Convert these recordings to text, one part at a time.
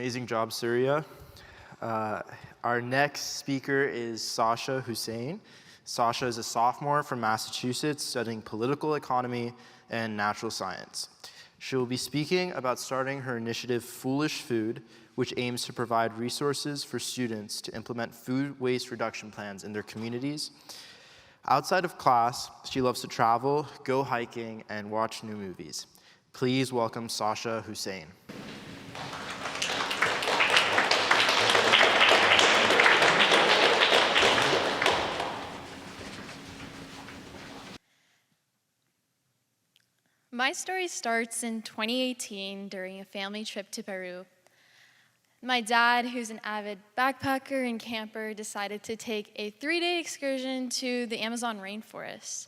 Amazing job, Surya. Our next speaker is Sasha Hussain. Sasha is a sophomore from Massachusetts studying political economy and natural science. She will be speaking about starting her initiative Foolish Food, which aims to provide resources for students to implement food waste reduction plans in their communities. Outside of class, she loves to travel, go hiking, and watch new movies. Please welcome Sasha Hussain. My story starts in 2018 during a family trip to Peru. My dad, who's an avid backpacker and camper, decided to take a 3-day excursion to the Amazon rainforest.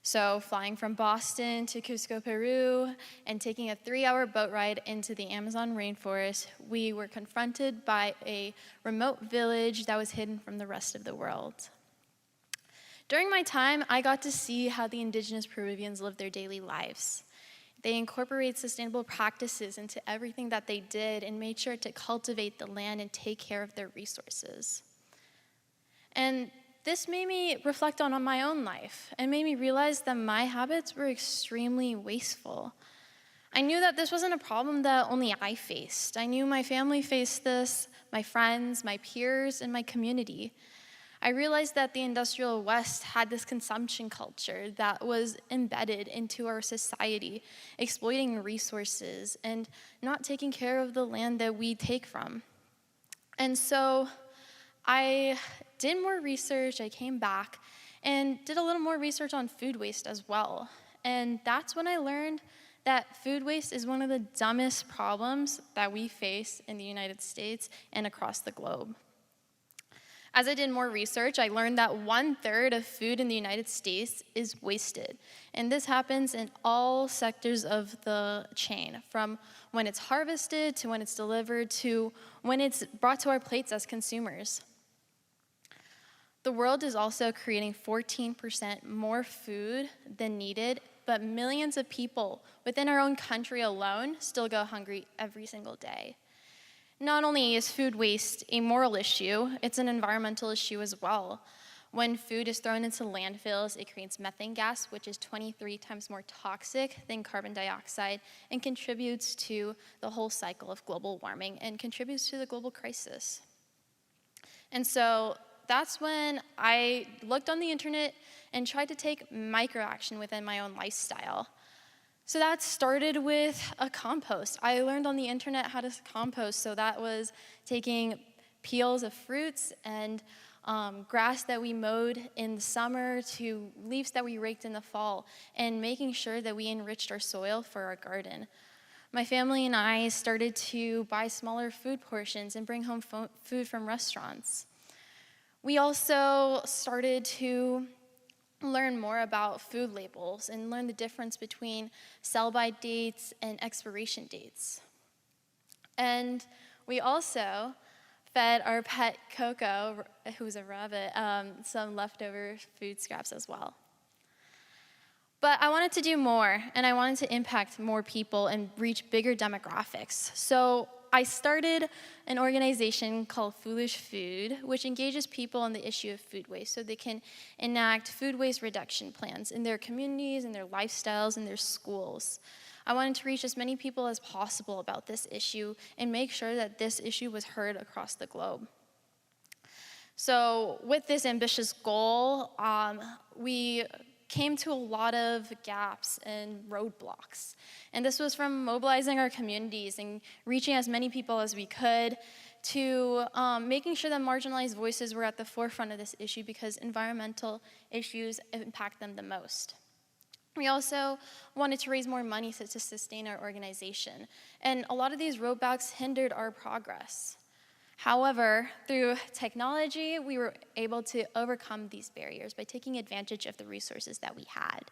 So flying from Boston to Cusco, Peru, and taking a 3-hour boat ride into the Amazon rainforest, we were confronted by a remote village that was hidden from the rest of the world. During my time, I got to see how the indigenous Peruvians live their daily lives. They incorporate sustainable practices into everything that they did and made sure to cultivate the land and take care of their resources. And this made me reflect on my own life and made me realize that my habits were extremely wasteful. I knew that this wasn't a problem that only I faced. I knew my family faced this, my friends, my peers, and my community. I realized that the industrial West had this consumption culture that was embedded into our society, exploiting resources and not taking care of the land that we take from. And so I did more research, I came back, and did a little more research on food waste as well. And that's when I learned that food waste is one of the dumbest problems that we face in the United States and across the globe. As I did more research, I learned that 1/3 of food in the United States is wasted. And this happens in all sectors of the chain, from when it's harvested to when it's delivered to when it's brought to our plates as consumers. The world is also creating 14% more food than needed, but millions of people within our own country alone still go hungry every single day. Not only is food waste a moral issue, it's an environmental issue as well. When food is thrown into landfills, it creates methane gas, which is 23 times more toxic than carbon dioxide and contributes to the whole cycle of global warming and contributes to the global crisis. And so that's when I looked on the internet and tried to take microaction within my own lifestyle. So that started with a compost. I learned on the internet how to compost, so that was taking peels of fruits and grass that we mowed in the summer to leaves that we raked in the fall, and making sure that we enriched our soil for our garden. My family and I started to buy smaller food portions and bring home food from restaurants. We also started to learn more about food labels and learn the difference between sell-by dates and expiration dates. And we also fed our pet Coco, who's a rabbit, some leftover food scraps as well. But I wanted to do more, and I wanted to impact more people and reach bigger demographics. So I started an organization called Foolish Food, which engages people on the issue of food waste so they can enact food waste reduction plans in their communities, in their lifestyles, in their schools. I wanted to reach as many people as possible about this issue and make sure that this issue was heard across the globe. So with this ambitious goal, we came to a lot of gaps and roadblocks. And this was from mobilizing our communities and reaching as many people as we could to making sure that marginalized voices were at the forefront of this issue because environmental issues impact them the most. We also wanted to raise more money to sustain our organization. And a lot of these roadblocks hindered our progress. However, through technology, we were able to overcome these barriers by taking advantage of the resources that we had.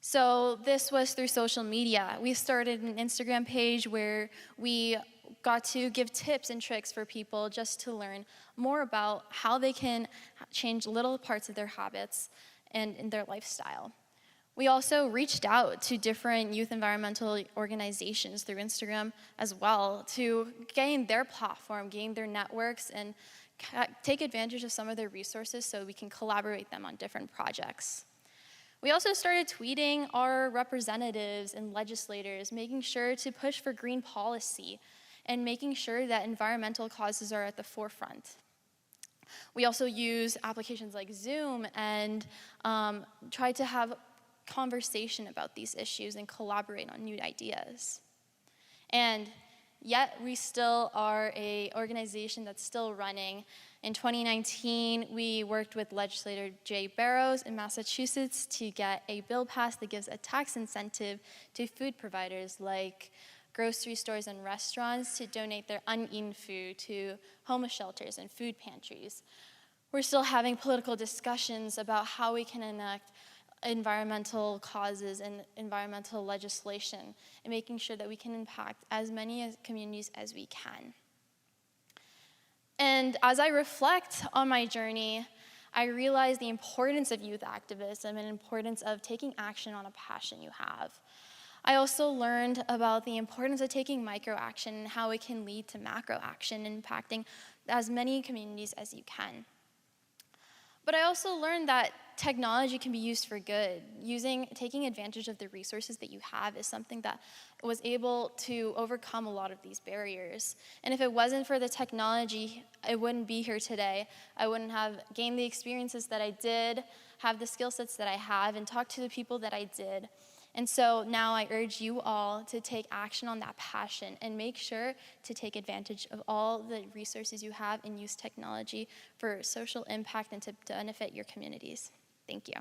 So this was through social media. We started an Instagram page where we got to give tips and tricks for people just to learn more about how they can change little parts of their habits and in their lifestyle. We also reached out to different youth environmental organizations through Instagram as well to gain their platform, gain their networks, and take advantage of some of their resources so we can collaborate them on different projects. We also started tweeting our representatives and legislators, making sure to push for green policy and making sure that environmental causes are at the forefront. We also use applications like Zoom and try to have conversation about these issues and collaborate on new ideas. And yet we still are an organization that's still running. In 2019, we worked with legislator Jay Barrows in Massachusetts to get a bill passed that gives a tax incentive to food providers like grocery stores and restaurants to donate their uneaten food to homeless shelters and food pantries. We're still having political discussions about how we can enact environmental causes and environmental legislation and making sure that we can impact as many communities as we can. And as I reflect on my journey, I realize the importance of youth activism and importance of taking action on a passion you have. I also learned about the importance of taking microaction and how it can lead to macroaction, impacting as many communities as you can. But I also learned that technology can be used for good. Taking advantage of the resources that you have is something that was able to overcome a lot of these barriers. And if it wasn't for the technology, I wouldn't be here today. I wouldn't have gained the experiences that I did, have the skill sets that I have, and talk to the people that I did. And so now I urge you all to take action on that passion and make sure to take advantage of all the resources you have and use technology for social impact and to benefit your communities. Thank you.